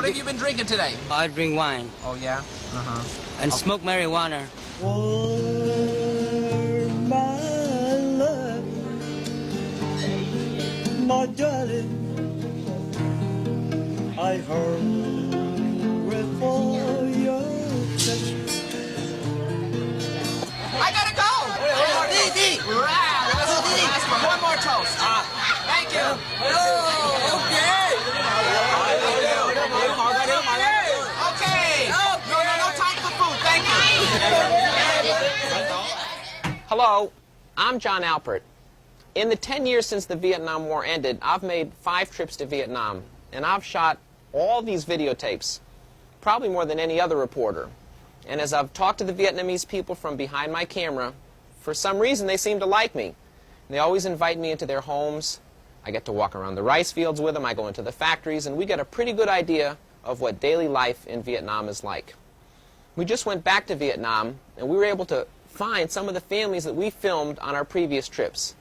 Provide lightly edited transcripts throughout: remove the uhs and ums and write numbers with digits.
What have you been drinking today? I drink wine. Oh, yeah? Uh-huh. And smoke marijuana. My love, my darling, I heard for your touch. I gotta go! One more toast. Thank you. Okay. No time for food. Thank you. Hello, I'm John Alpert. In the 10 years since the Vietnam War ended, I've made 5 trips to Vietnam, and I've shot all these videotapes, probably more than any other reporter. And as I've talked to the Vietnamese people from behind my camera, for some reason they seem to like me. They always invite me into their homes. I get to walk around the rice fields with them. I go into the factories, and we get a pretty good idea of what daily life in Vietnam is like. We just went back to Vietnam, and we were able to find some of the families that we filmed on our previous trips.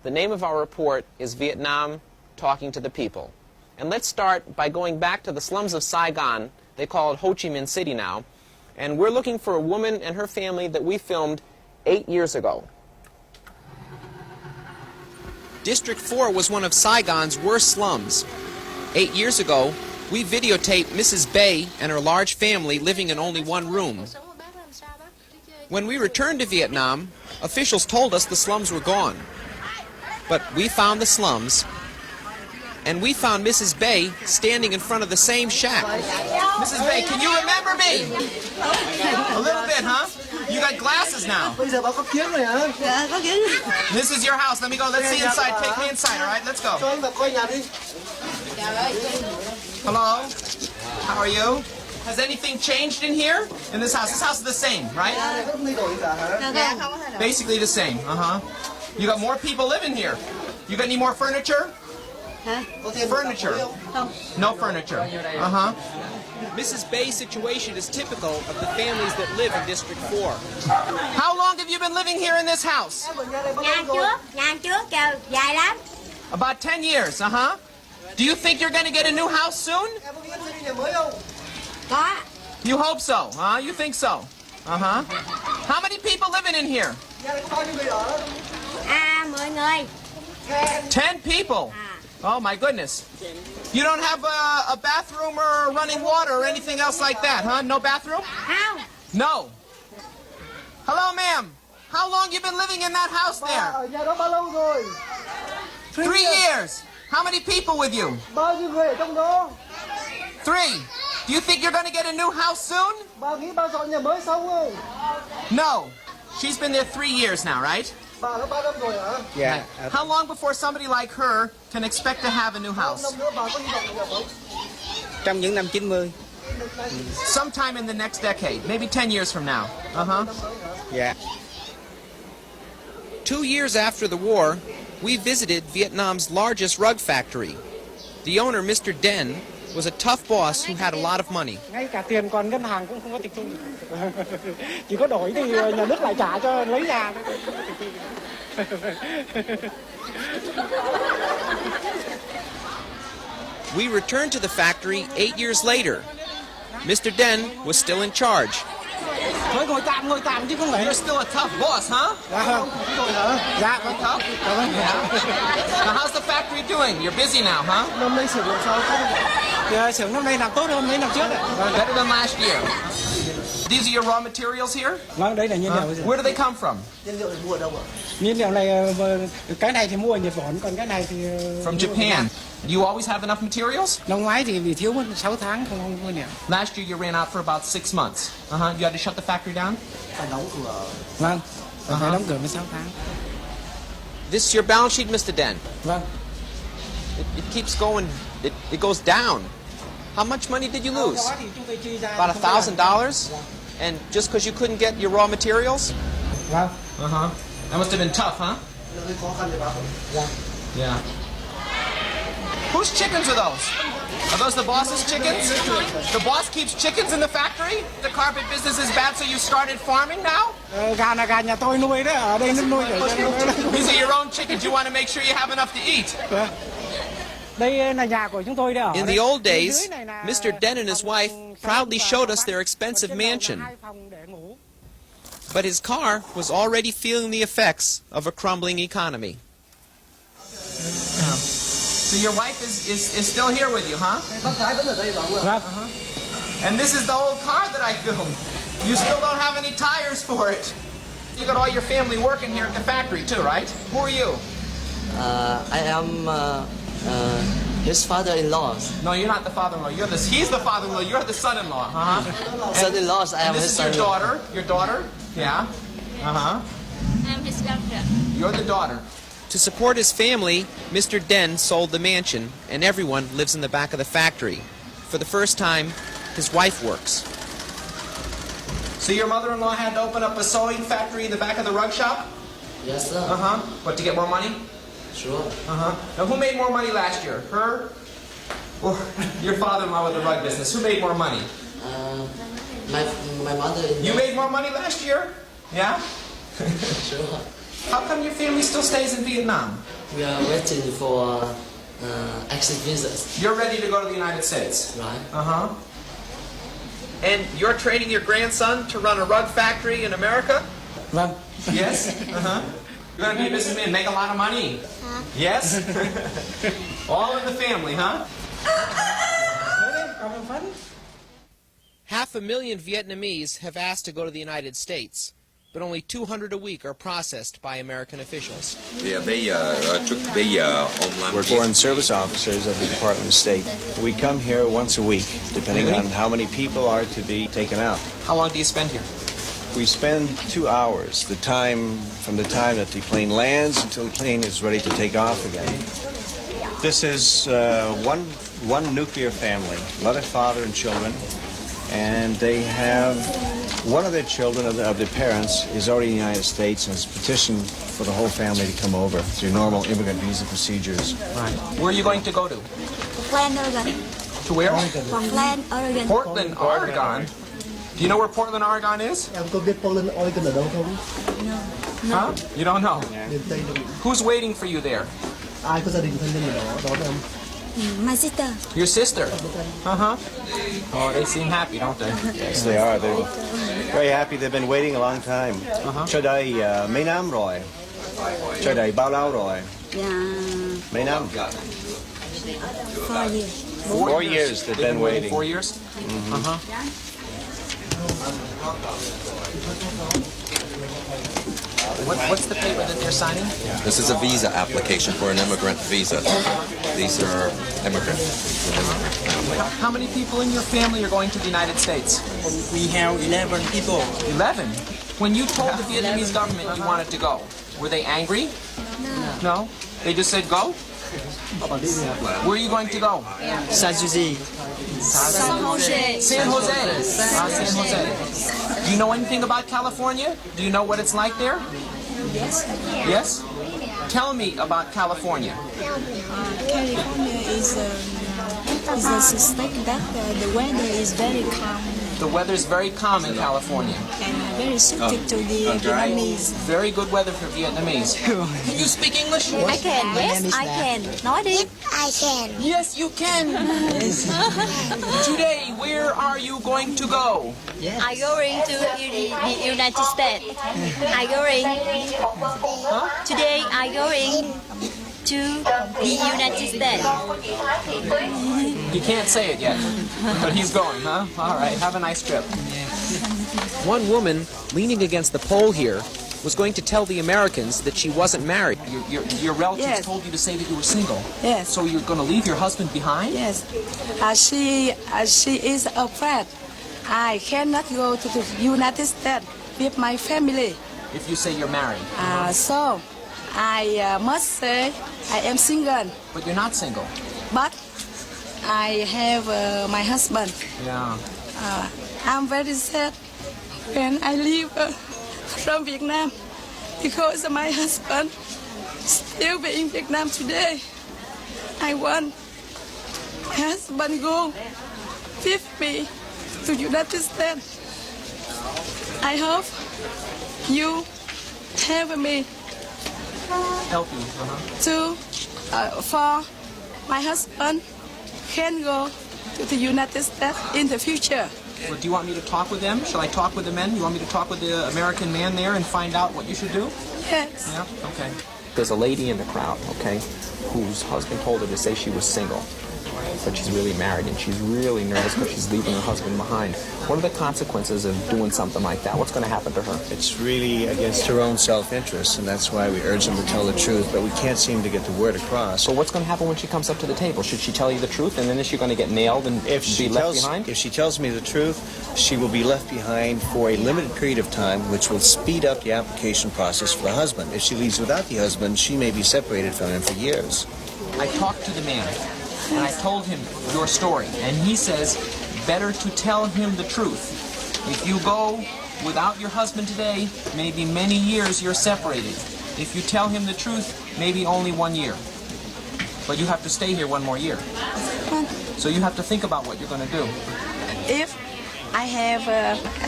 The name of our report is Vietnam Talking to the People. And let's start by going back to the slums of Saigon. They call it Ho Chi Minh City now. And we're looking for a woman and her family that we filmed 8 years ago. District 4 was one of Saigon's worst slums. 8 years ago, we videotaped Mrs. Bay and her large family living in only one room. When we returned to Vietnam, officials told us the slums were gone. But we found the slums, and we found Mrs. Bay standing in front of the same shack. Mrs. Bay, can you remember me? A little bit, huh? You got glasses now. This is your house. Let me go. Let's see inside. Take me inside, all right? Let's go. Hello? How are you? Has anything changed in here? In this house? This house is the same, right? Basically the same, uh-huh. You got more people living here. You got any more furniture? Furniture. No furniture. Uh-huh. Mrs. Bay's situation is typical of the families that live in District 4. How long have you been living here in this house? About 10 years, uh-huh. Do you think you're going to get a new house soon? You hope so, huh? You think so? Uh-huh. How many people living in here? 10 people? Oh, my goodness. You don't have a bathroom or running water or anything else like that, huh? No bathroom? No. Hello, ma'am. How long you been living in that house there? 3 years. How many people with you? 3. Do you think you're going to get a new house soon? No. She's been there 3 years now, right? Yeah. How long before somebody like her can expect to have a new house? Trong những năm 90. Sometime in the next decade, maybe 10 years from now. Uh-huh. Yeah. 2 years after the war, we visited Vietnam's largest rug factory. The owner, Mr. Den, was a tough boss who had a lot of money. Ngay cả tiền còn ngân hàng cũng không có tịch thu. Chỉ có đổi thì nhà nước lại trả cho lấy nhà. We returned to the factory 8 years later. Mr. Den was still in charge. Ngồi tạm chứ không phải. You're still a tough boss, huh? Dạ. Tough? Now how's the factory doing? You're busy now, huh? Năm nay xưởng làm sao không? Xưởng năm nay làm tốt hơn mấy năm trước. Better than last year. These are your raw materials here? Vâng, đây là nhiên liệu. Where do they come from? Nhiên liệu này, cái này thì mua ở Nhật Bản, còn cái này thì... From Japan. Do you always have enough materials? Năm ngoái thì vì thiếu mất 6 tháng không mua nhiều. Last year you ran out for about 6 months. You had to shut the factory down? Phải đóng cửa. Vâng, phải đóng cửa 16 tháng. This is your balance sheet, Mr. Den. Vâng. It keeps going, it goes down. How much money did you lose? About $1,000? And just because you couldn't get your raw materials? Vâng. That must have been tough, huh? Yeah. Whose chickens are those? Are those the boss's chickens? The boss keeps chickens in the factory? The carpet business is bad, so you started farming now? Gà là gà nhà tôi nuôi đấy, ở đây nó nuôi. These are your own chickens. You want to make sure you have enough to eat. Đây là nhà của chúng tôi đây ở. In the old days, Mr. Den and his wife proudly showed us their expensive mansion. But his car was already feeling the effects of a crumbling economy. So your wife is still here with you, huh? And this is the old car that I filmed. You still don't have any tires for it. You got all your family working here at the factory too, right? Who are you? I am his father-in-law. No, you're not the father-in-law. He's the father-in-law. You're the son-in-law. Son-in-law, I am this his is your son-in-law. daughter. Your daughter? Yeah. I'm his daughter. You're the daughter. To support his family, Mr. Den sold the mansion, and everyone lives in the back of the factory. For the first time, his wife works. So your mother-in-law had to open up a sewing factory in the back of the rug shop? Yes, sir. What, to get more money? Sure. Now, who made more money last year? Her or your father-in-law with the rug business? Who made more money? My mother. You made more money last year? Yeah? Sure. How come your family still stays in Vietnam? We are waiting for exit visas. You're ready to go to the United States? Right. And you're training your grandson to run a rug factory in America? Vâng. Yes? You're going to be a businessman, make a lot of money? Yes? All in the family, huh? 500,000 Vietnamese have asked to go to the United States, but only 200 a week are processed by American officials. We're foreign service officers of the Department of State. We come here once a week, depending on how many people are to be taken out. How long do you spend here? We spend 2 hours, from the time that the plane lands until the plane is ready to take off again. This is one nuclear family, mother, father, and children, and they have one of their children, of the parents, is already in the United States and has petitioned for the whole family to come over through normal immigrant visa procedures. Right. Where are you going to go to? Portland, Oregon. To where? Portland, Oregon. Portland, Oregon. Do you know where Portland, Oregon is? Em có biết Portland, Oregon ở đâu không? No. Huh? You don't know? Miền Tây đâu. Who's waiting for you there? Ai có gia đình thân nhân ở đó đón em? My sister. Your sister? Oh, they seem happy, don't they? Yes, they are. They're very happy. They've been waiting a long time. Cho đây mấy năm rồi. Cho đây bao lâu rồi? Yeah. Mấy năm? 4 years. 4 years they've been waiting. 4 years? What's the paper that they're signing? This is a visa application for an immigrant visa. These are immigrants. How many people in your family are going to the United States? We have 11 people. 11. When you told the Vietnamese government you wanted to go, were they angry? No. They just said go? Where are you going to go? San Jose. San Jose. San Jose. San Jose. Do you know anything about California? Do you know what it's like there? Yes. Yes? Tell me about California. California is a state that the weather is very calm The weather's very calm in California. and very suited to the Vietnamese. Very good weather for Vietnamese. Can you speak English? I can. Yes, I can. Nói đi. I can. Yes, you can. Today, where are you going to go? I going to the United States. I going. Today I going to the United States. You can't say it yet, but he's going, huh? All right, have a nice trip. One woman, leaning against the pole here, was going to tell the Americans that she wasn't married. Your relatives Yes. told you to say that you were single. Yes. So you're going to leave your husband behind? Yes, she is afraid. I cannot go to the United States with my family. If you say you're married. So I must say I am single, But you're not single. but I have my husband. Yeah. I'm very sad when I leave from Vietnam because my husband still be in Vietnam today. I want my husband go with me to United States. I hope you help me Help you. to for my husband can go to the United States in the future. Well, do you want me to talk with them? Shall I talk with the men? You want me to talk with the American man there and find out what you should do? Yes. Yeah, okay. There's a lady in the crowd, okay, whose husband told her to say she was single, but she's really married, and she's really nervous because she's leaving her husband behind. What are the consequences of doing something like that? What's going to happen to her? It's really against her own self-interest, and that's why we urge them to tell the truth, but we can't seem to get the word across. So what's going to happen when she comes up to the table? Should she tell you the truth, and then is she going to get nailed and be left behind? If she tells me the truth, she will be left behind for a limited period of time, which will speed up the application process for the husband. If she leaves without the husband, she may be separated from him for years. I talked to the man, and I told him your story, and he says better to tell him the truth. If you go without your husband today, maybe many years you're separated. If you tell him the truth, maybe only 1 year. But you have to stay here 1 more year. So you have to think about what you're going to do. If I have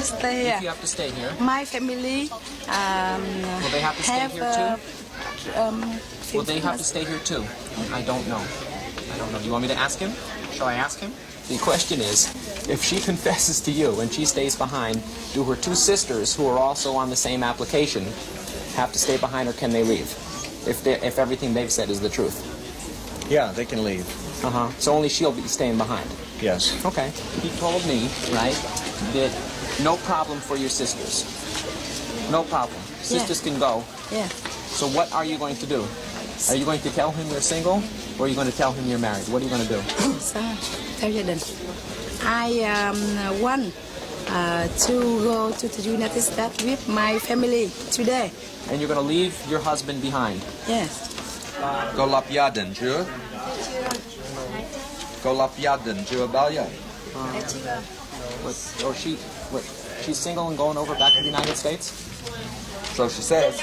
stay here, If you have to stay here, my family will they have to stay here too? Will they have to stay here too? I don't know. I don't know. You want me to ask him? Shall I ask him? The question is, if she confesses to you and she stays behind, do her 2 sisters who are also on the same application have to stay behind, or can they leave? If everything they've said is the truth. Yeah, they can leave. So only she'll be staying behind. Yes. Okay. He told me, right, that no problem for your sisters. No problem. Sisters can go. Yeah. So what are you going to do? Are you going to tell him you're single, or are you going to tell him you're married? What are you going to do? Theo gia đình. I want to go to the United States with my family today. And you're going to leave your husband behind. Yes. Cô lập gia đình chưa? Cô lập gia đình chưa bao giờ? She's single and going over back to the United States? So she says.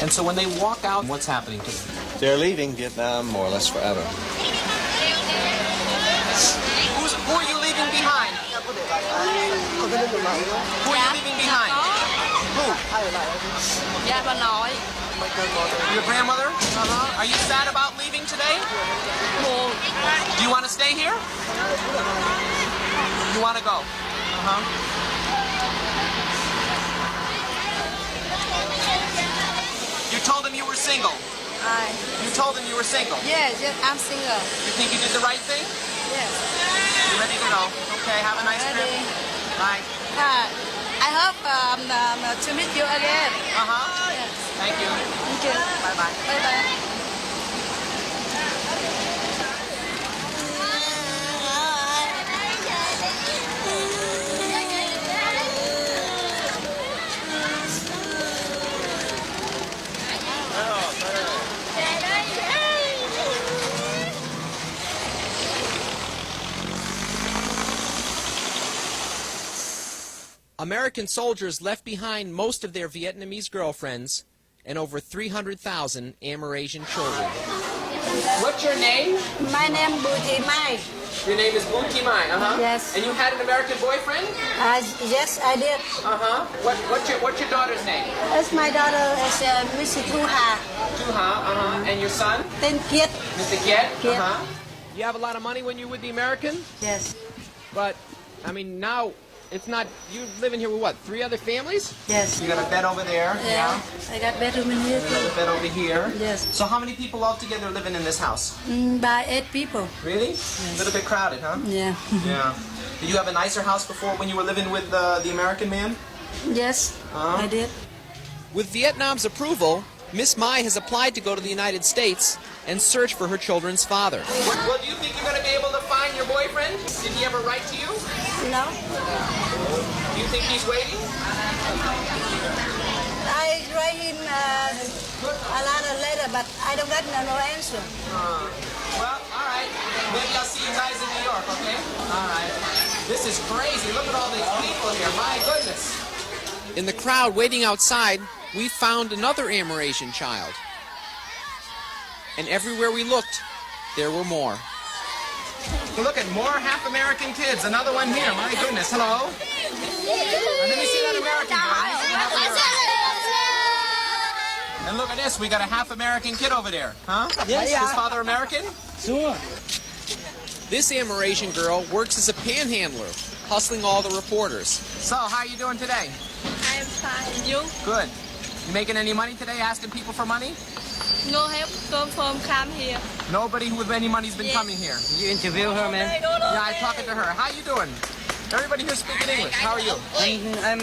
And so when they walk out, what's happening to them? They're leaving Vietnam more or less forever. Who are you leaving behind? Who are you leaving behind? Who? Dạ bà nội. Your grandmother? Are you sad about leaving today? Do you want to stay here? You want to go? You told him you were single. You told him you were single. Yes, yes, I'm single. You think you did the right thing? Yes. You ready to go? Okay, have a nice trip. Bye. I hope to meet you again. Yes. Thank you. Thank you. Bye-bye. Bye-bye. American soldiers left behind most of their Vietnamese girlfriends and over 300,000 Amerasian children. What's your name? My name is Bùi Thị Mai. Your name is Bùi Thị Mai, Yes. And you had an American boyfriend? Yes, I did. What's your daughter's name? It's my daughter is Miss Thu Hà. Thu Hà, And your son? Tên Kiệt. Mr. Kiet? Kiet. You have a lot of money when you're with the American? Yes. But, I mean, now it's not, you living here with what, 3 other families? Yes. You got a bed over there? Yeah. I got bedroom in here Another too. bed over here? Yes. So how many people altogether living in this house? By 8 people. Really? Yes. A little bit crowded, huh? Yeah. Yeah. Did you have a nicer house before when you were living with the American man? Yes, I did. With Vietnam's approval, Miss Mai has applied to go to the United States and search for her children's father. Well, do you think you're going to be able to find your boyfriend? Did he ever write to you? No. Do you think he's waiting? I write him a lot of letter, but I don't get no answer. Well, all right. Maybe I'll see you guys in New York, okay? All right. This is crazy. Look at all these people here. My goodness. In the crowd waiting outside, we found another Amerasian child. And everywhere we looked, there were more. Look at more half American kids. Another one here. My goodness. Hello. Let me see that American girl. And look at this. We got a half American kid over there. Huh? Yes. Is his father American? Sure. This Amerasian girl works as a panhandler, hustling all the reporters. So, how are you doing today? I'm fine. You? Good. You making any money today, asking people for money? No help confirm come here. Nobody with any money's been coming here. You interview her, man? Yeah, I'm talking to her. How you doing? Everybody here speaking English. How are you? I'm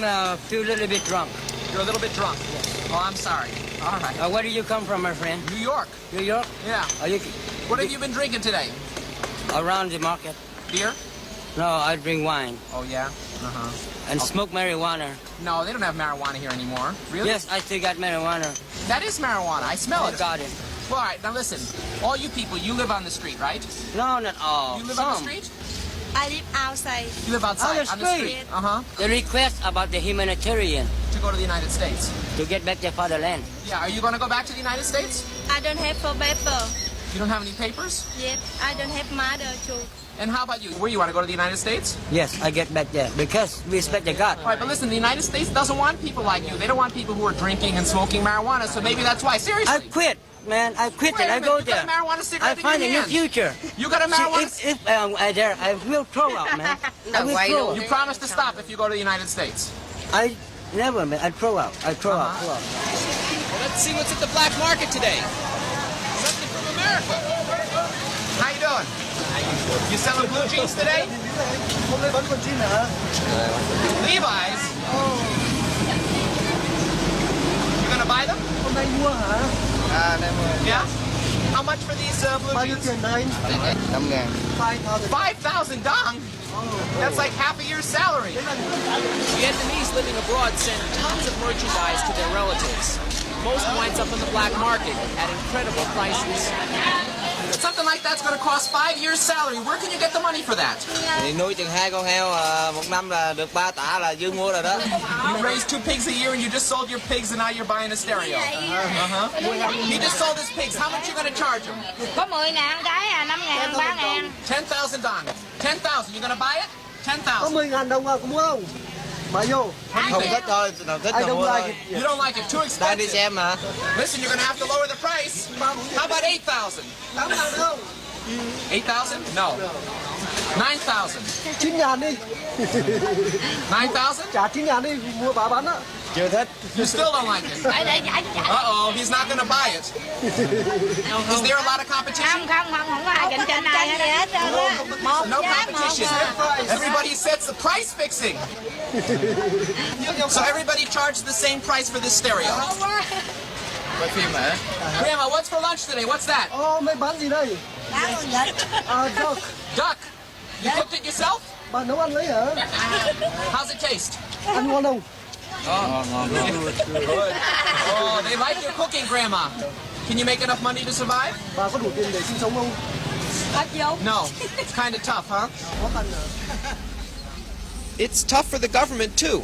feel a little bit drunk. You're a little bit drunk. Oh, I'm sorry. All right. Where do you come from, my friend? New York. New York? Yeah. Are you What have you been drinking today? around the market? Beer? No, I drink wine Oh, yeah? Uh-huh. and smoke marijuana. No, they don't have marijuana here anymore. Really? Yes, I still got marijuana. That is marijuana. I smell it. Got it. Well, all right, now listen. All you people, you live on the street, right? No, not all. You live on the street? I live outside. You live outside, On the street. Uh-huh. The request about the humanitarian To go to the United States. to get back their fatherland. Yeah, are you going to go back to the United States? I don't have for paper. You don't have any papers? Yet I don't have mother too. And how about you? Where you want to go to the United States? Yes, I get back there because we respect the God. All right, but listen, the United States doesn't want people like you. They don't want people who are drinking and smoking marijuana, so maybe that's why. Seriously. I quit, man. I quit Wait and a I minute, go you got there. a marijuana cigarette I in find a your new hand. future. You got a marijuana... See, if I there, I will throw out, man. I will throw. You promise to stop if you go to the United States. I never, man. I throw out. I throw out. Throw out. Well, let's see what's at the black market today. Something from America. How you doing? You selling blue jeans today? Hôm nay vẫn còn jean hả? Levi's? You gonna buy them? Hôm nay mua hả? Yeah. How much for these blue Bao nhiêu jeans? tiền đây? 5,000. 5,000. 5,000 dong? That's like half a year's salary. Vietnamese living abroad send tons of merchandise to their relatives. Most winds up in the black market at incredible prices. Something like that's going to cost 5 years' salary. Where can you get the money for that? Thì nuôi chừng 2 con heo, một năm là được 3 tả là dư mua rồi đó. You raised 2 pigs a year and you just sold your pigs and now you're buying a stereo. He just sold his pigs. How much you going to charge him? Có 10.000 cái à, 5.000, 3.000. 10,000 dong. 10,000. You going to buy it? Có 10,000. 10.000 đồng à, có mua không? Mà vô. Không thích thôi, nào thích I nào don't mua like thôi. it. You don't like it. Too Đang đi expensive. xem mà. Listen, you're going to have to lower the price. How about 8,000? 8.000 không? 8,000? No. 9,000. 9.000 đi. 9,000? Trả 9.000 đi, mua bà bán á. Chưa thích. You still don't like it. Phải để trả. Uh-oh, he's not going to buy it. Is there a lot of competition? Không có ai cạnh tranh ai hết trơn á. Một No giá competition. một. Everybody sets the price fixing. So everybody charges the same price for this stereo. Coi phim hả? Grandma, what's for lunch today? What's that? Hôm nay bán gì đây? Dog. Duck. You cooked it yourself? Bà nấu ăn lấy hả? How's it taste? Ăn ngon không? Good. Oh, they like your cooking, Grandma. Can you make enough money to survive? Bà có đủ tiền để sinh sống không? No. It's kind of tough, huh? Khó khăn hả? It's tough for the government, too.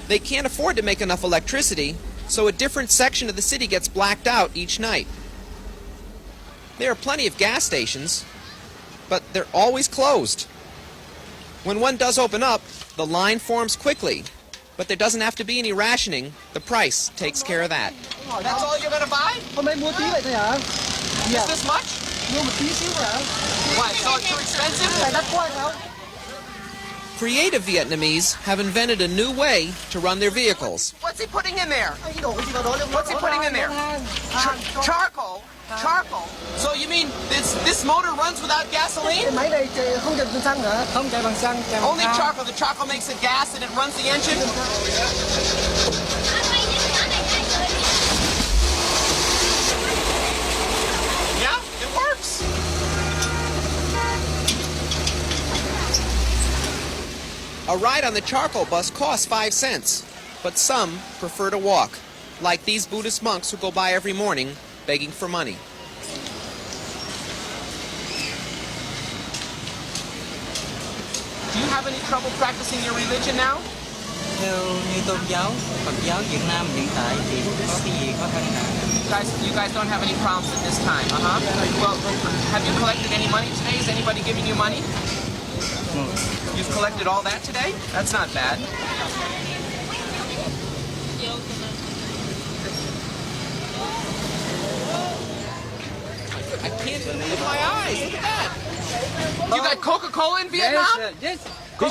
They can't afford to make enough electricity, so a different section of the city gets blacked out each night. There are plenty of gas stations, but they're always closed. When one does open up, the line forms quickly, but there doesn't have to be any rationing. The price takes care of that. That's all you're going to buy? Hôm nay mua tí vậy thôi hả? Just this much? Mua một tí xíu hả? Why, so it's too expensive? Đắt quá sao? Creative Vietnamese have invented a new way to run their vehicles. What's he putting in there? Anh đổ cái gì vào đó để What's he putting in there? Charcoal. Charcoal. So you mean this motor runs without gasoline? Cái máy này không chạy bằng xăng hả? Không chạy bằng xăng, chạy bằng Only than. charcoal. The charcoal makes it gas and it runs the engine. Yeah, it works. A ride on the charcoal bus costs 5 cents, but some prefer to walk, like these Buddhist monks who go by every morning begging for money. Do you have any trouble practicing your religion now? Theo như tôn giáo, Phật giáo Việt Nam hiện tại thì có cái gì khó khăn nào? You guys don't have any problems at this time, Well, have you collected any money today? Is anybody giving you money? You've collected all that today? That's not bad. I can't believe my eyes. Look at that. You got Coca-Cola in Vietnam? Yes. This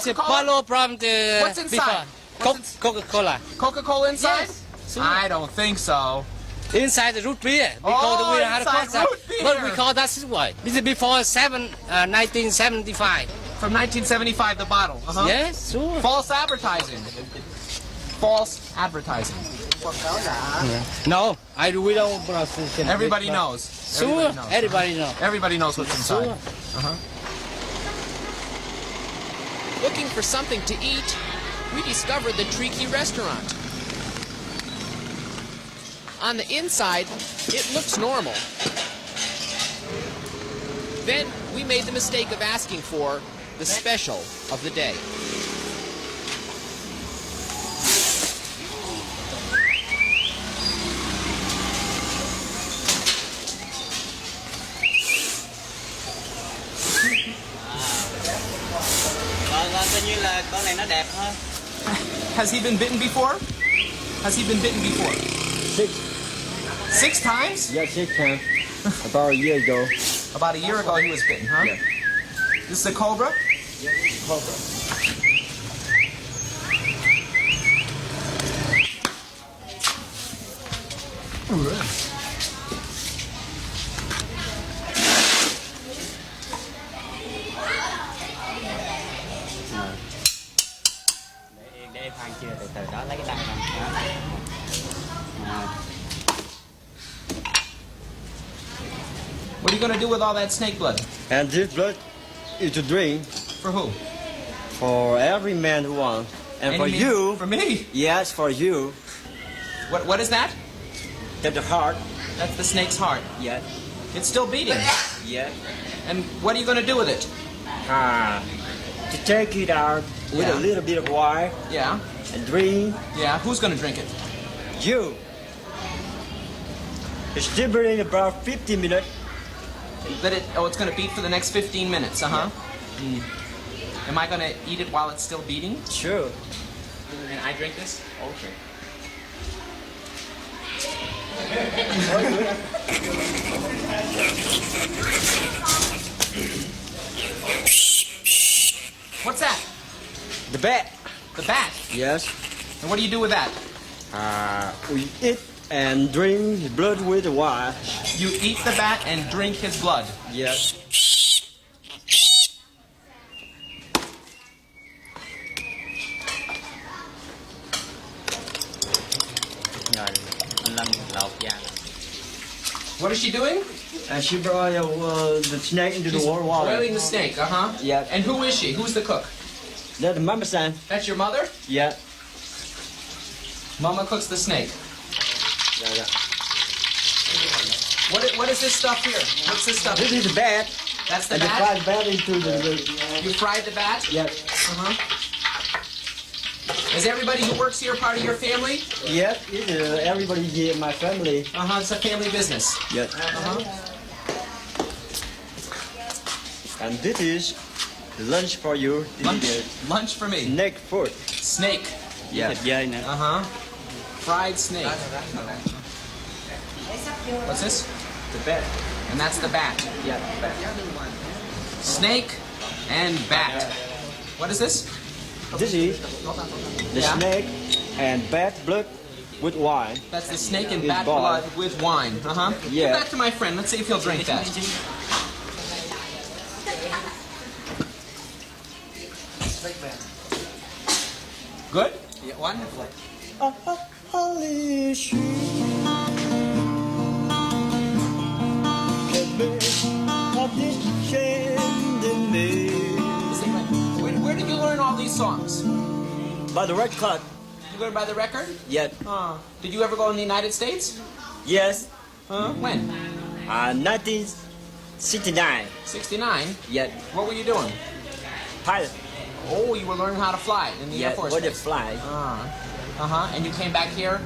is Coca-Cola? Polo from the. What's inside? Coca-Cola. Coca-Cola inside? Yes. I don't think so. Inside the root beer. We Oh, call the beer hard inside concept. root beer. But we call that this way. This is before 1975. From 1975, the bottle. Yes, sure. False advertising. False advertising. No, we don't. Everybody knows. Sure, everybody knows. Everybody knows what's inside. Sure. Looking for something to eat, we discovered the Tricky restaurant. On the inside, it looks normal. Then we made the mistake of asking for the special of the day. Coi như là con này nó đẹp hơn. Has he been bitten before? Has he been bitten before? 6 times? Yeah, 6 times. About a year ago. About a year ago he was bitten, huh? Yeah. This is a cobra? Yeah, cobra. Để khoan chưa, từ đó lấy cái tay ra. What are you going to do with all that snake blood? And this blood is to drink For who? for every man who wants. And for Any- you. For me? Yes, for you. What is that? That's the heart. That's the snake's heart. Yes. It's still beating. Yes. And what are you going to do with it? To take it out with Yeah. a little bit of wine Yeah. and drink. Yeah. Who's going to drink it? You. It's still burning about 50 minutes. It's going to beat for the next 15 minutes, Am I going to eat it while it's still beating? Sure. And I drink this? Okay. What's that? The bat. The bat. Yes. And what do you do with that? We eat and drink blood with wine. You eat the bat and drink his blood. Yes. Rồi, anh Lâm lột da. What is she doing? And she brought the snake into She's the water. boiling the snake, Yeah. And who is she? Who's the cook? That's the mama son. That's your mother? Yeah. Mama cooks the snake. Yeah, yeah. What is this stuff here? What's this stuff? This is the bat. That's the And you bat? fry the bat into the... You fried the bat? Yeah. Is everybody who works here part of your family? Yes, everybody here in my family. It's a family business. Yes. And this is lunch for you. Lunch for me. Snake food. Snake. Yeah. Thịt dơi nữa. Fried snake. What's this? The bat. And that's the bat. Yeah, the bat. Snake and bat. What is this? This is the Yeah. snake and bat blood with wine. That's the snake and It's bat boiled. blood with wine. Give Yeah. that to my friend. Let's see if he'll drink that. Good? Yeah, wonderful. Holy shit. Where did you learn all these songs? By the red clock. You learned by the record? Yeah. Did you ever go in the United States? Yes. When? 1969. 69? Yeah. What were you doing? Pilot. Oh, you were learning how to fly in the Air Yeah. Force What a Base. fly. And you came back here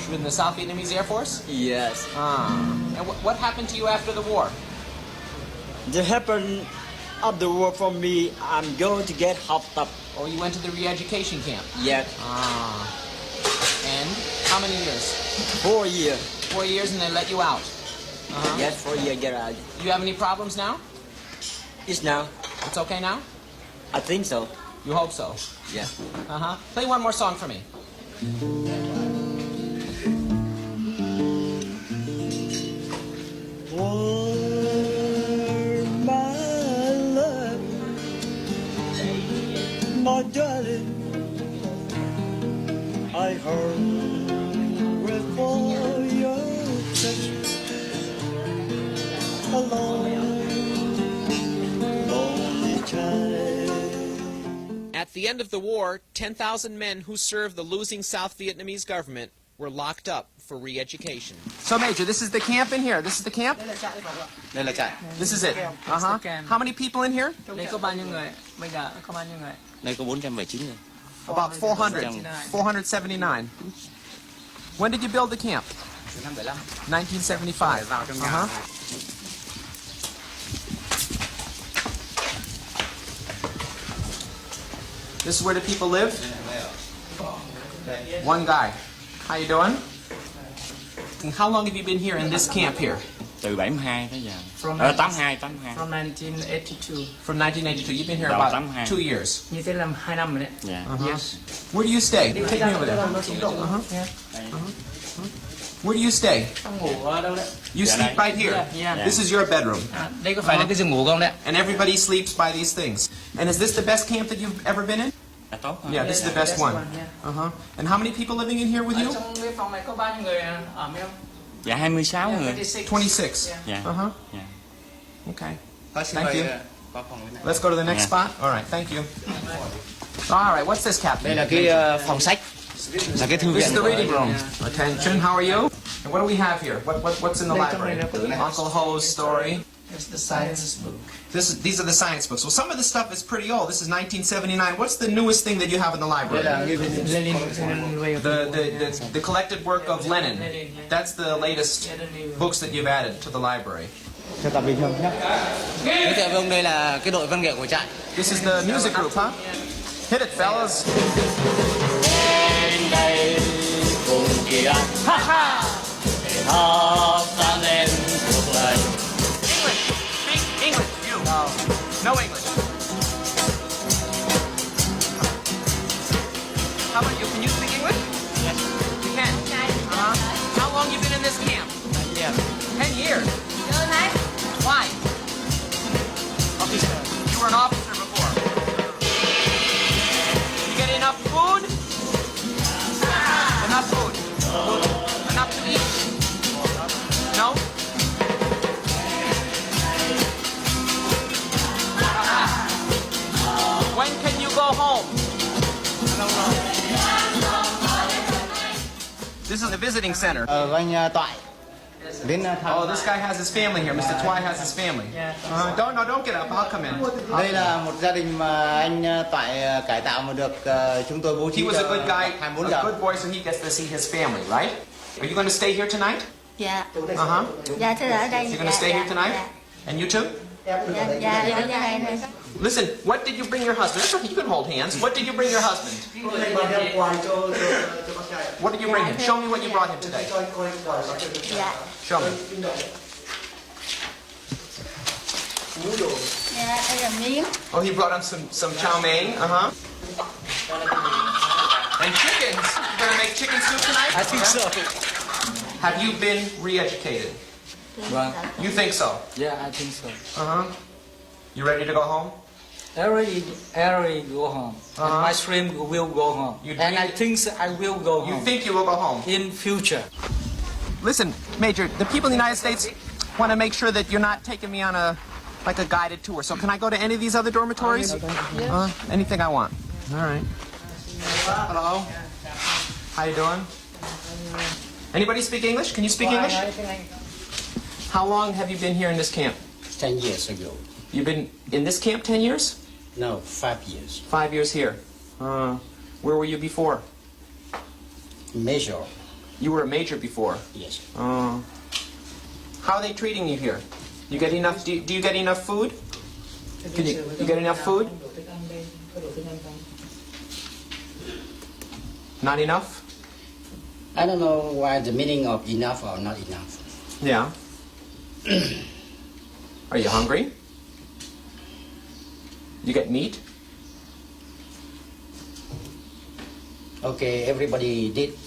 You were in the South Vietnamese Air Force? Yes. And what happened to you after the war? The happen of the war for me, I'm going to get hopped up. Oh, you went to the re-education camp? Yes. And how many years? 4 years. 4 years and they let you out? Yes, 4 years get out. You have any problems now? It's now. It's okay now? I think so. You hope so? Yeah. Play one more song for me. My love, my darling, I heard for your touch alone, lonely time. At the end of the war, 10,000 men who served the losing South Vietnamese government were locked up for re-education. So, Major, this is the camp in here. This is the camp? Đây là trại. This is it. How many people in here? Đây có bao nhiêu người? Bây giờ có bao nhiêu người? Đây có 479 người. About 400. 479. When did you build the camp? 1975. This is where the people live? One guy. How you doing? And how long have you been here in this camp here? Từ 72 tới giờ. 82. From 1982. From 1982. You've been here about 2 years. Như thế là 2 năm rồi đấy. Yeah. Yes. Where do you stay? Take me over there. Where do you stay? Ngủ ở đâu đấy? You sleep right here. Yeah. This is your bedroom. Đây có phải là cái giường ngủ không đấy? And everybody sleeps by these things. And is this the best camp that you've ever been in? Yeah, this is the best one. And how many people living in here with you? Trong cái phòng này có bao nhiêu người ở mấy ông? Dạ 26 người. 26. Yeah. Okay. Thank you. Let's go to the next spot. All right, thank you. All right, what's this, Captain? Đây là cái phòng sách. Là cái thư viện. This is the reading room. Attention, how are you? And what do we have here? What's in the library? Uncle Ho's story. It's the science book. These are the science books. Well, some of this stuff is pretty old. This is 1979. What's the newest thing that you have in the library? The collected work of Lenin. That's the latest books that you've added to the library. Giới thiệu với ông, đây là cái đội văn nghệ của trại. This is the music group, huh? Hit it, fellas. Ha ha! English, you. No English. How about you? Can you speak English? Yes. You can? How long you been in this camp? 10 years. Why? Officer. You were an officer before. You get enough food? Enough food? Enough to eat? No? When can you go home? I don't know. This is the visiting center. Anh Toại. Oh, this guy has his family here. Mr. Twy has his family. Don't get up. I'll come in. Đây là một gia đình mà anh Toại cải tạo mà được chúng tôi bố trí. He was a good guy, 24 a giờ. good boy, so he gets to see his family, right? Are you going to stay here tonight? Dạ. Dạ, thưa ở đây. You're going to stay here tonight? And you too? Dạ. Listen, what did you bring your husband? That's okay, you can hold hands. What did you bring your husband? What did you bring him? Show me what you brought him today. Dạ. Show me. Dạ, đây là miếng. Oh, he brought him some chow mein. And chickens. You're going to make chicken soup tonight? I think so. Have you been re-educated? Vâng. You think so? Yeah, I think so. You ready to go home? Every go home. And my dream will go home. And I think I will go home. You think you will go home? In future. Listen, Major, the people in the United States want to make sure that you're not taking me on a guided tour. So can I go to any of these other dormitories? Anything I want. All right. Hello. How you doing? Anybody speak English? Can you speak English? How long have you been here in this camp? 10 years ago. You've been in this camp 10 years? No, 5 years. 5 years here. Where were you before? Major. You were a major before. Yes. How are they treating you here? You get enough? Do you get enough food? You get enough food? Not enough? I don't know why the meaning of enough or not enough. Yeah. Are you hungry? You get meat? Okay, everybody did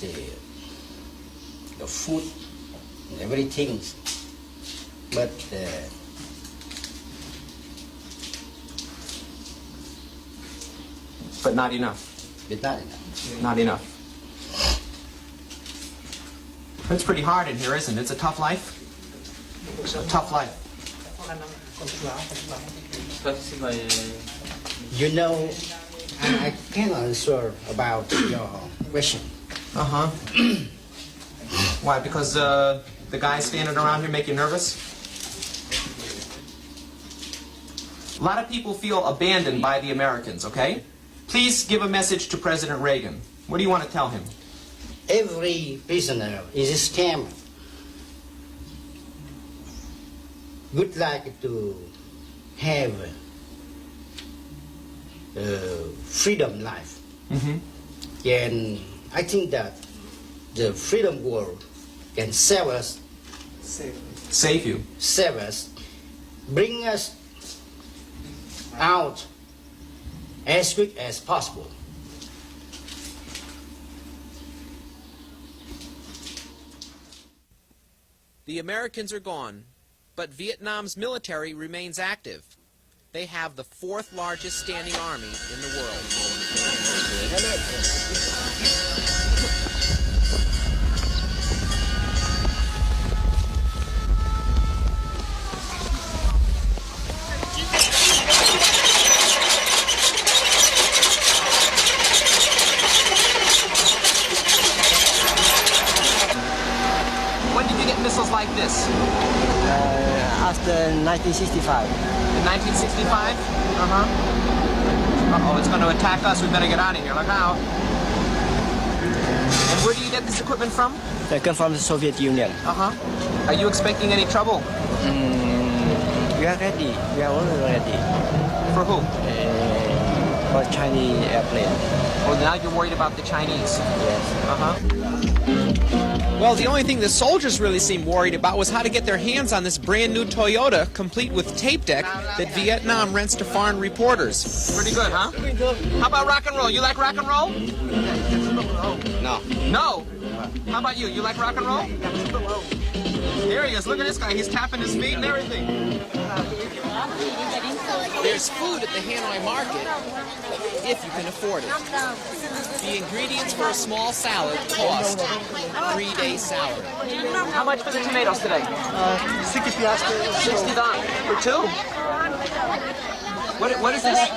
the food, everything, but not enough. but not enough. Not enough. It's pretty hard in here, isn't it? It's a tough life. It's a tough life. You know, I can't answer about your question. Uh-huh. Why? Because the guys standing around here make you nervous? A lot of people feel abandoned by the Americans, okay? Please give a message to President Reagan. What do you want to tell him? Every prisoner is a scam. Would like to have freedom life. Mm-hmm. And I think that the freedom world can save us. Save you. Save us. Bring us out as quick as possible. The Americans are gone, but Vietnam's military remains active. They have the 4th largest standing army in the world. When did you get missiles like this? After 1965. In 1965? Uh-huh. Uh-oh, it's going to attack us. We better get out of here. Look out. And where do you get this equipment from? They come from the Soviet Union. Uh-huh. Are you expecting any trouble? We are ready. We are already ready. For who? For Chinese airplane. Well, now you're worried about the Chinese. Yes. Uh-huh. Well, the only thing the soldiers really seemed worried about was how to get their hands on this brand new Toyota, complete with tape deck, that Vietnam rents to foreign reporters. Pretty good, huh? How about rock and roll? You like rock and roll? No. No? How about you? You like rock and roll? There he is. Look at this guy. He's tapping his feet and everything. There's food at the Hanoi market, if you can afford it. The ingredients for a small salad cost 3-day salary. How much for the tomatoes today? 60 piastres. 60 dong. For 2? What is this?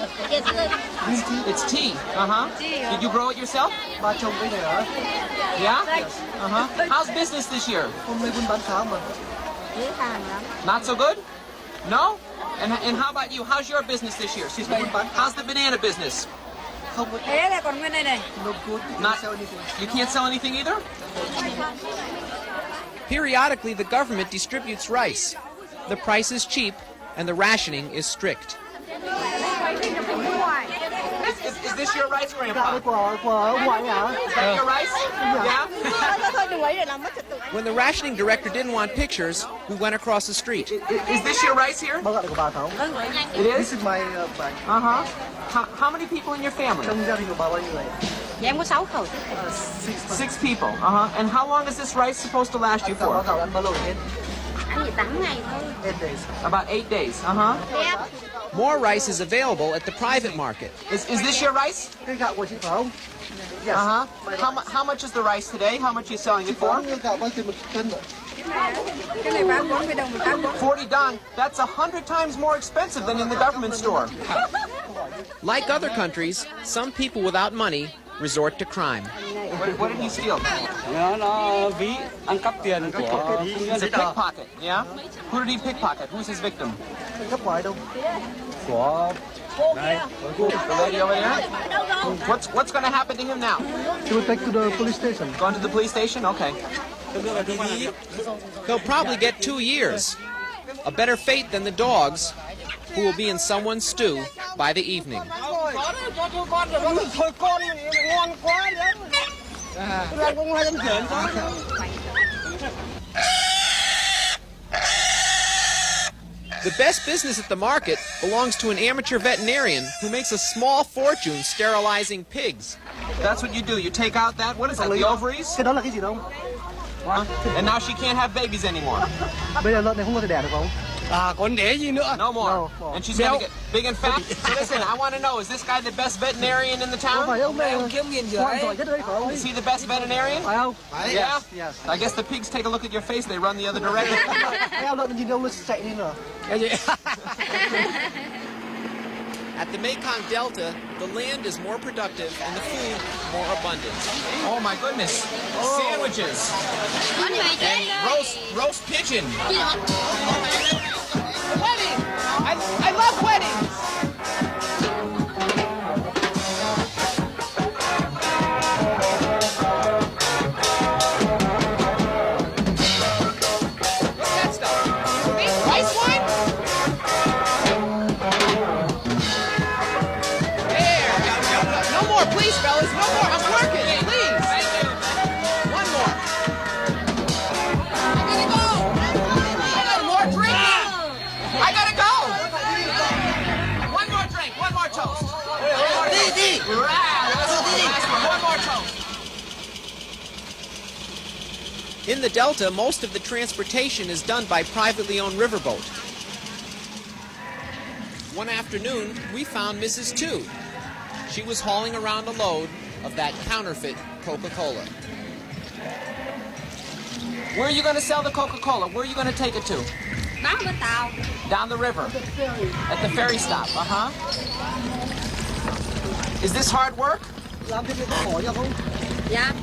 It's tea. Uh-huh. Did you grow it yourself? Yeah? Uh-huh. How's business this year? Not so good? No? And how about you? How's your business this year? Excuse me. How's the banana business? Not, you can't sell anything either? Periodically, the government distributes rice. The price is cheap, and the rationing is strict. Is this your rice, Grandpa? Is that your rice? Yeah? When the rationing director didn't want pictures, we went across the street. Is this your rice here? It is? This is my bag. Uh-huh. How many people in your family? 6 people. Uh-huh. And how long is this rice supposed to last you for? 8 days. About 8 days. Uh-huh. More rice is available at the private market. Is this your rice? Cái gạo của chị phải không? Yes. Uh-huh. How much is the rice today? How much are you selling it for? 40 dong. That's 100 times more expensive than in the government store. Like other countries, some people without money resort to crime. What did he steal? It's a pickpocket, yeah? Who did he pickpocket? Who's his victim? The lady over there? What's going to happen to him now? He will take to the police station. Going to the police station? Okay. He'll probably get 2 years. A better fate than the dogs, who will be in someone's stew by the evening. The best business at the market belongs to an amateur veterinarian who makes a small fortune sterilizing pigs. That's what you do. You take out that, what is that, the ovaries? Cái đó là cái gì đâu? And now she can't have babies anymore. Bây giờ lợn này không có thể đẻ được không? Còn đẻ gì nữa? No more. And she's going to get big and fat. So listen, I want to know, is this guy the best veterinarian in the town? Is he the best veterinarian? Yeah. Yes. I guess the pigs take a look at your face, they run the other direction. At the Mekong Delta, the land is more productive and the food more abundant. Oh my goodness! Sandwiches and roast pigeon. Wedding! I love weddings. What's that stuff? Rice wine? No more, please, fellas. No more. I'm working. Please. Thank you. One more. I gotta go. I got more drinking. I gotta go. One more drink. One more toast. One more toast. In the Delta, most of the transportation is done by privately owned riverboat. One afternoon, we found Mrs. Two. She was hauling around a load of that counterfeit Coca-Cola. Where are you going to sell the Coca-Cola? Where are you going to take it to? Down the river. At the ferry stop. Uh-huh. Is this hard work? Dạ.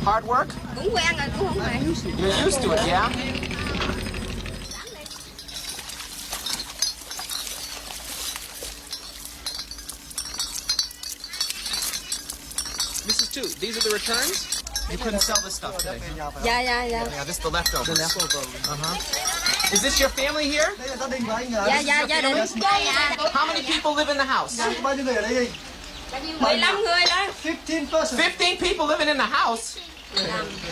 Hard work? Cũng quen rồi, cũng không mệt. You're used to it, yeah? Mrs. Two, these are the returns? You couldn't sell this stuff today. Yeah. Yeah, this is the leftovers. Uh-huh. Is this your family here? Dạ, gia đình. How many people live in the house? 15 người đó. 15 people living in the house?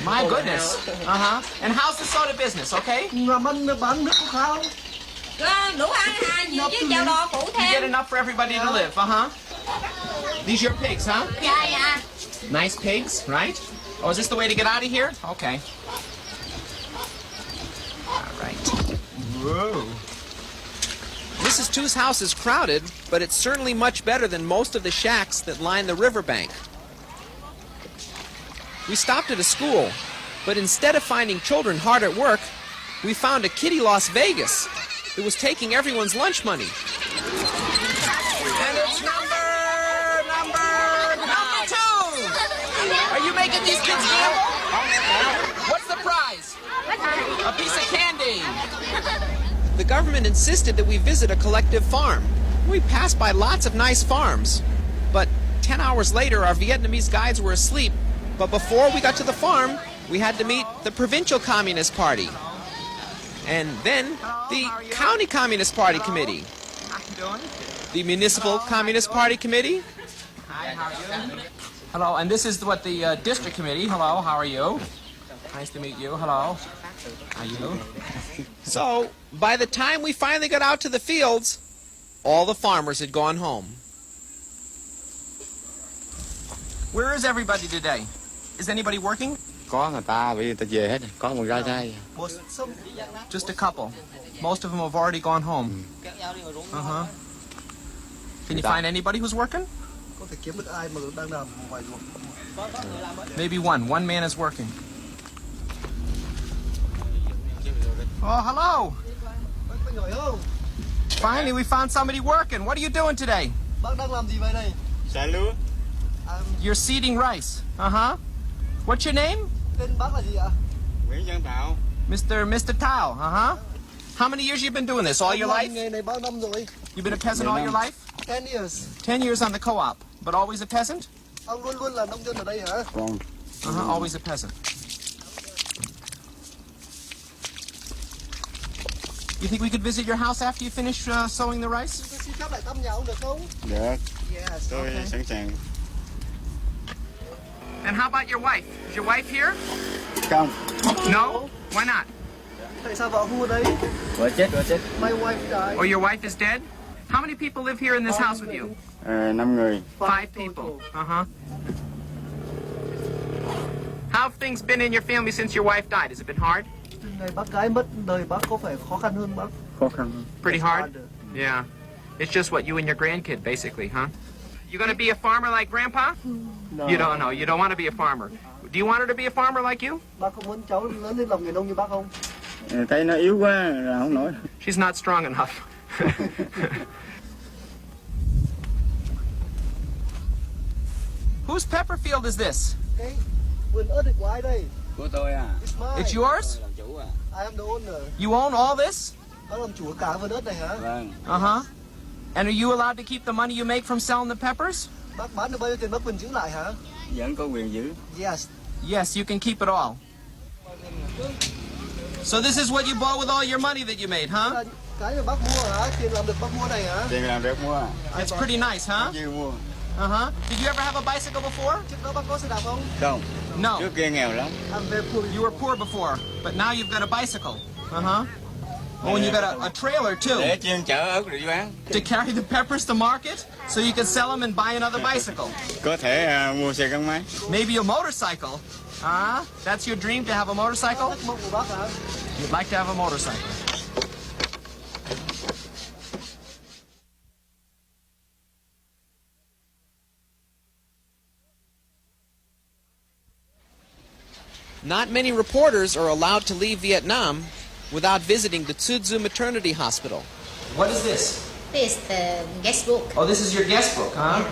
My goodness. Uh-huh. And how's the soda business, okay? Có đủ ăn gì chứ chào đồ phụ You thêm. get enough for everybody to live, uh-huh. These your pigs, huh? Dạ. Nice pigs, right? Oh, is this the way to get out of here? Okay. All right. Whoa. Mrs. Two's house is crowded, but it's certainly much better than most of the shacks that line the riverbank. We stopped at a school, but instead of finding children hard at work, we found a kiddie Las Vegas that was taking everyone's lunch money. And it's number 2! Are you making these kids gamble? What's the prize? A piece of candy. The government insisted that we visit a collective farm. We passed by lots of nice farms. But 10 hours later, our Vietnamese guides were asleep. But before we got to the farm, we had to meet the Provincial Communist Party. And then the County Communist Party Committee. The Municipal Communist Party Committee. Hi, how are you? Hello, and this is what the District Committee. Hello, how are you? Nice to meet you. Hello. How are you? So, by the time we finally got out to the fields, all the farmers had gone home. Where is everybody today? Is anybody working? Có người ta vì người ta về hết, có người ra đây. Just a couple. Most of them have already gone home. Uh-huh. Can you find anybody who's working? Maybe one. One man is working. Oh, hello. Finally, we found somebody working. What are you doing today? You're seeding rice. Uh-huh. What's your name? Mr. Tao. Uh-huh. How many years you been doing this? All your life? You've been a peasant all your life? 10 years. 10 years on the co-op, but always a peasant? Ông luôn luôn là nông dân ở đây hả? Vâng. Always a peasant. You think we could visit your house after you finish sowing the rice? Tôi xin phép lại thăm nhà ông được không? Được. Yes. Tôi Okay. sẵn sàng. And how about your wife? Is your wife here? Không. No? Why not? Tại sao vợ không ở đây? Vợ chết. My wife died. Or your wife is dead? How many people live here in this house with you? 5 người. 5 people. How have things been in your family since your wife died? Has it been hard? Ngày bác gái mất đời bác có phải khó khăn hơn bác? Khó khăn. Pretty hard? Yeah. It's just what you and your grandkid, basically, huh? You gonna be a farmer like Grandpa? No. You don't know. You don't want to be a farmer. Do you want her to be a farmer like you? Bác có muốn cháu lớn lên làm nghề nông như bác không? Thấy nó yếu quá là không nổi. She's not strong enough. Whose pepper field is this? Cái vườn ớt của ai đây? Của tôi à. It's mine. It's yours? Tôi làm chủ à. I am the owner. You own all this? Bác làm chủ cả vườn ớt này hả? Vâng. And are you allowed to keep the money you make from selling the peppers? Bác bán được bao nhiêu tiền bác quyền giữ lại hả? Vẫn có quyền giữ. Yes. Yes, you can keep it all. So this is what you bought with all your money that you made, huh? Cái mà bác mua hả? Tiền làm được bác mua này hả? Tiền làm được mua à. It's pretty nice, huh? Chưa mua. Did you ever have a bicycle before? Trước đó bác có xe đạp không? Không. No. Trước kia nghèo lắm. I'm very poor. You were poor before, but now you've got a bicycle. Oh, and you got a trailer too. Để chuyên chở ớt rồi bán. To carry the peppers to market, so you can sell them and buy another bicycle. Có thể mua xe gắn máy. Maybe a motorcycle. That's your dream, to have a motorcycle? Giấc mộng của bác hả? You'd like to have a motorcycle. Not many reporters are allowed to leave Vietnam without visiting the Tzu Maternity Hospital. What is this? This is the guest book. Oh, this is your guest book, huh?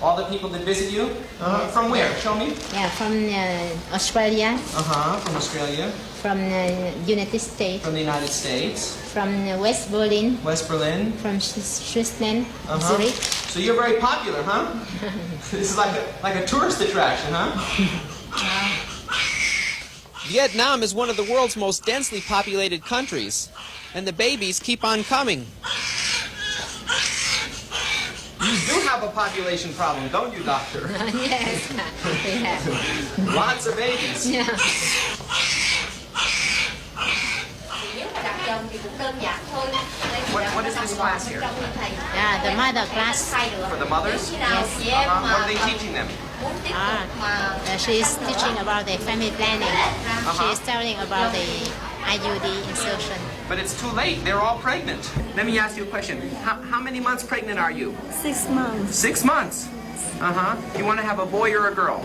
All the people that visit you? From where? Show me. Yeah, from Australia. From Australia. From United States. From the United States. From West Berlin. West Berlin. From Switzerland. Zurich. So you're very popular, huh? This is like a tourist attraction, huh? Vietnam is one of the world's most densely populated countries, and the babies keep on coming. You do have a population problem, don't you, Doctor? Yes, we have. Lots of babies. Yeah. What is this class here? Yeah, the mother class. For the mothers? Yes. What are they teaching them? She is teaching about the family planning. She is telling about the IUD insertion. But it's too late. They're all pregnant. Let me ask you a question. How many months pregnant are you? 6 months. 6 months? You want to have a boy or a girl?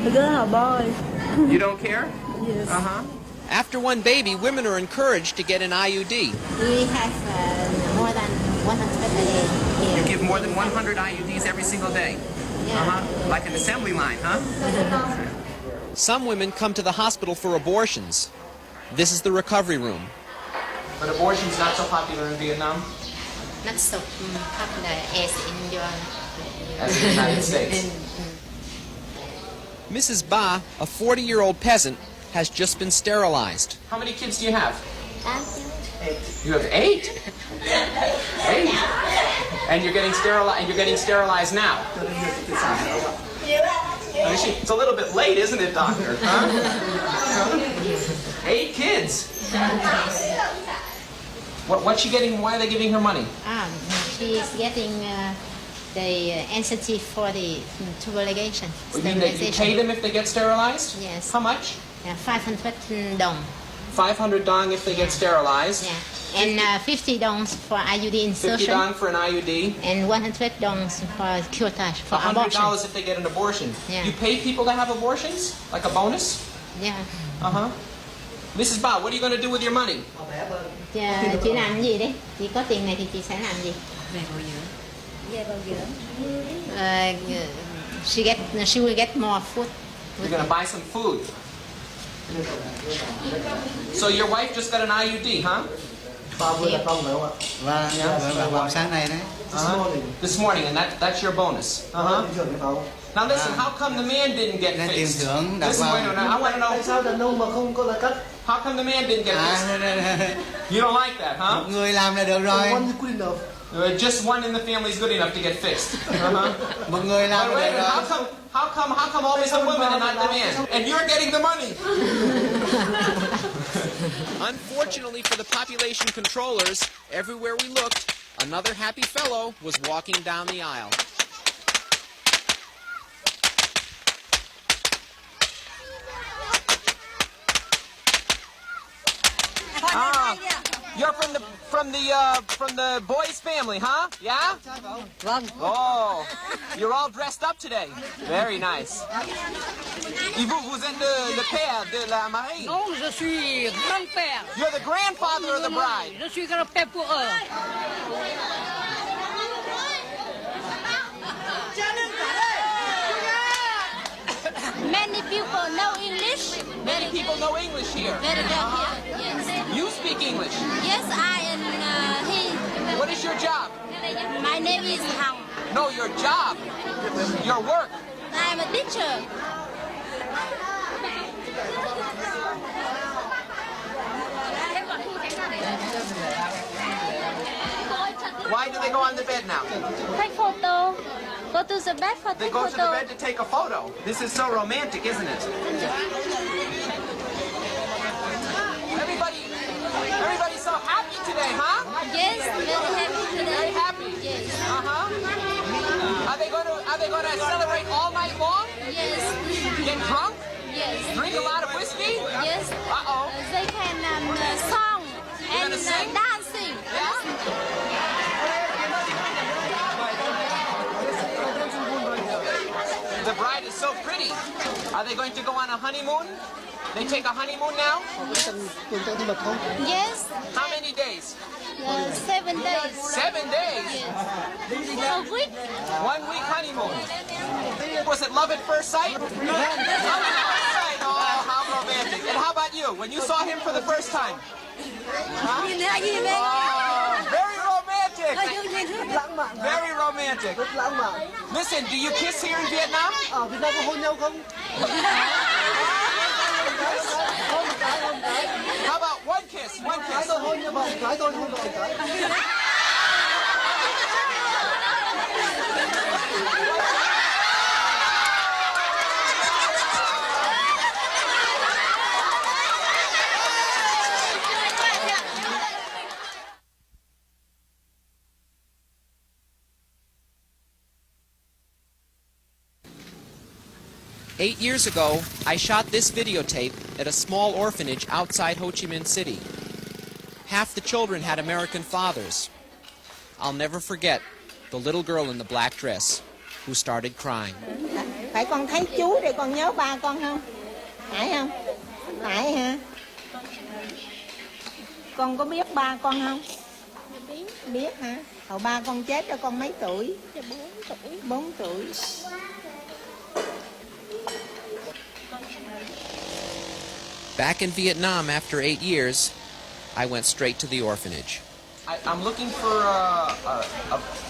A girl or boy? You don't care? Yes. After one baby, women are encouraged to get an IUD. We have more than 100 a day here. You give more than 100 IUDs every single day? Yeah. Like an assembly line, huh? Some women come to the hospital for abortions. This is the recovery room. But abortion's not so popular in Vietnam? Not so popular as in As in the United States. Mrs. Ba, a 40-year-old peasant, has just been sterilized. How many kids do you have? 8. You have 8? 8? And you're getting sterilized now. It's a little bit late, isn't it, Doctor? Huh? 8 kids. What's she getting? Why are they giving her money? She is getting the incentive for the tuberculation. You mean that you pay them if they get sterilized? Yes. How much? 500 dong. 500 dong if they get sterilized. Yeah. And 50 dongs for IUD insertion. 50 dong for an IUD. And 100 dongs for curettage, for abortion. $100 if they get an abortion. Yeah. You pay people to have abortions? Like a bonus? Yeah. Mrs. Ba, what are you going to do with your money? Chị làm gì đấy? Chị có tiền này thì chị sẽ làm gì? Về bồi dưỡng. Về bồi dưỡng. She will get more food. You're going to buy some food. So your wife just got an IUD, huh? Ba mươi là công phải không ạ? Và vào sáng nay đấy. This morning, and that's your bonus. Now listen, how come the man didn't get Tiền fixed? thưởng đặt Listen, vào. wait a minute, I want to know. Tại sao đàn ông mà không có là cắt? How come the man didn't get fixed? You don't like that, huh? Một người làm là được rồi. One is good enough. Just one in the family is good enough to get fixed. Một người làm But là wait được a minute, rồi. how come always the woman and not the man? And you're getting the money. Unfortunately for the population controllers, everywhere we looked, another happy fellow was walking down the aisle. You're from the boys' family, huh? Yeah? Oh, you're all dressed up today. Very nice. Et vous êtes le père de la mariée? Non, je suis grand-père. You're the grandfather of the bride. Je suis grand-père pour eux. Many people know English. Many people know English here. Very well here. Yes. You speak English. Yes, I and he. What is your job? My name is Hằng. No, your job. Your work. I'm a teacher. Why do they go on the bed now? Take photo. Go to the bed for They take go photo. to the bed to take a photo. This is so romantic, isn't it? Everybody's so happy today, huh? Yes, very happy today. Very happy. Yes. Are they going to celebrate all night long? Yes. Get drunk? Yes. Drink a lot of whiskey? Yes. Uh-oh. They can song You're and gonna sing? dancing. The bride is so pretty. Are they going to go on a honeymoon? They take a honeymoon now? Yes. How many days? 7 days. 7 days? Yes. A week. 1 week honeymoon. Was it love at first sight? Love at first sight. Oh, how romantic. And how about you? When you saw him for the first time? Huh? Oh, very romantic. Very romantic. Listen, do you kiss here in Vietnam? Ở Việt Nam có hôn nhau không? How about one kiss? One kiss. Hôn như vậy, cái thôi, hôn vậy cái. 8 years ago, I shot this videotape at a small orphanage outside Ho Chi Minh City. Half the children had American fathers. I'll never forget the little girl in the black dress who started crying. Phải con thấy chú để con nhớ ba con không? Phải không? Phải hả? Con có biết ba con không? Biết hả? Hồi ba con chết cho con mấy tuổi? 4 tuổi. Back in Vietnam after 8 years, I went straight to the orphanage. I'm looking for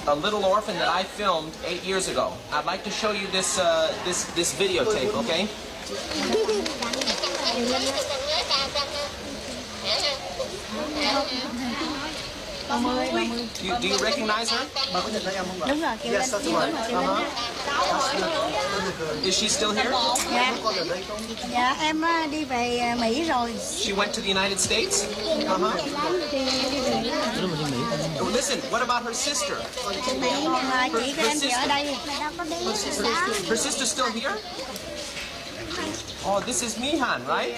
a little orphan that I filmed 8 years ago. I'd like to show you this videotape, okay? Do you recognize her? Đúng rồi, kêu Yes, that's right. Is she still here? Dạ. Dạ, em đi về Mỹ rồi. She went to the United States? Listen, what about her sister? Chị của em thì ở đây. Her sister's still here? Oh, this is Mihan, right?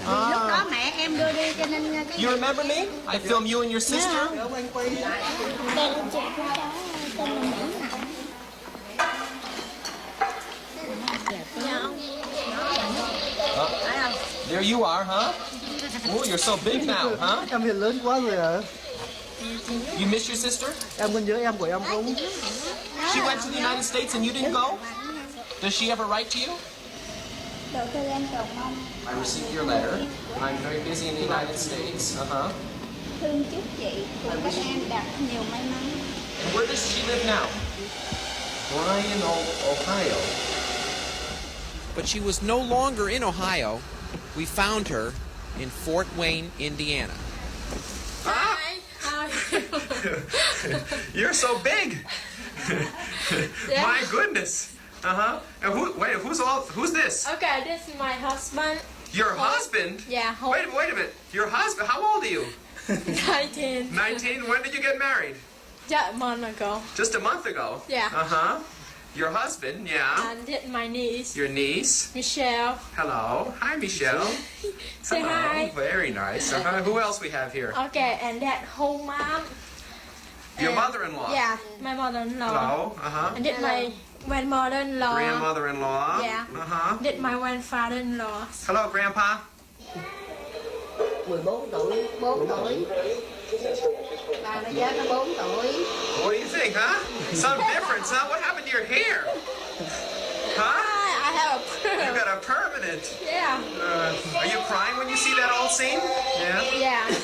Lúc đó mẹ em đưa đi cho nên You remember me? I filmed you and your sister. There you are, huh? Oh, you're so big now, huh? Em hiện lớn quá rồi à? You miss your sister? Em còn nhớ em của em không? She went to the United States and you didn't go? Does she ever write to you? I received your letter. I'm very busy in the United States. thương chúc chị và các em đạt nhiều may mắn. Where does she live now? Bryan, Ohio. But she was no longer in Ohio. We found her in Fort Wayne, Indiana. Hi. You're so big. Yeah. My goodness. Uh-huh. And who's this? Okay, this is my husband. Your husband? Yeah. Wait a minute. Your husband, how old are you? 19. 19? When did you get married? Just a month ago. Just a month ago? Yeah. Uh-huh. Your husband, yeah. And this my niece. Your niece? Michelle. Hello. Hi, Michelle. Say Hello. hi. Very nice. Uh-huh. Who else we have here? Okay, and that whole mom. Your mother-in-law? Yeah, my mother-in-law. Hello. Uh-huh. And did my grandmother-in-law. Grandmother-in-law? Yeah. Uh-huh. Did my grandfather-in-law. Hello, Grandpa. 14 tuổi, 4 tuổi. Bà nó chết nó 4 tuổi. What do you think, huh? Some difference, huh? What happened to your hair? Huh? I have a You got a permanent. Yeah. Are you crying when you see that old scene? Yeah. Yeah.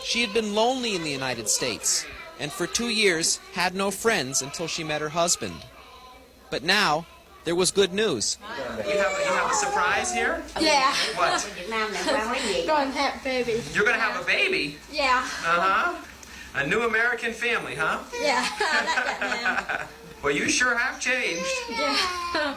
She had been lonely in the United States, and for 2 years had no friends until she met her husband. But now, there was good news. You have a surprise here? Yeah. What? Going to have baby. You're gonna have a baby? Yeah. Uh-huh. A new American family, huh? Yeah. I like that name. Well, you sure have changed. Yeah.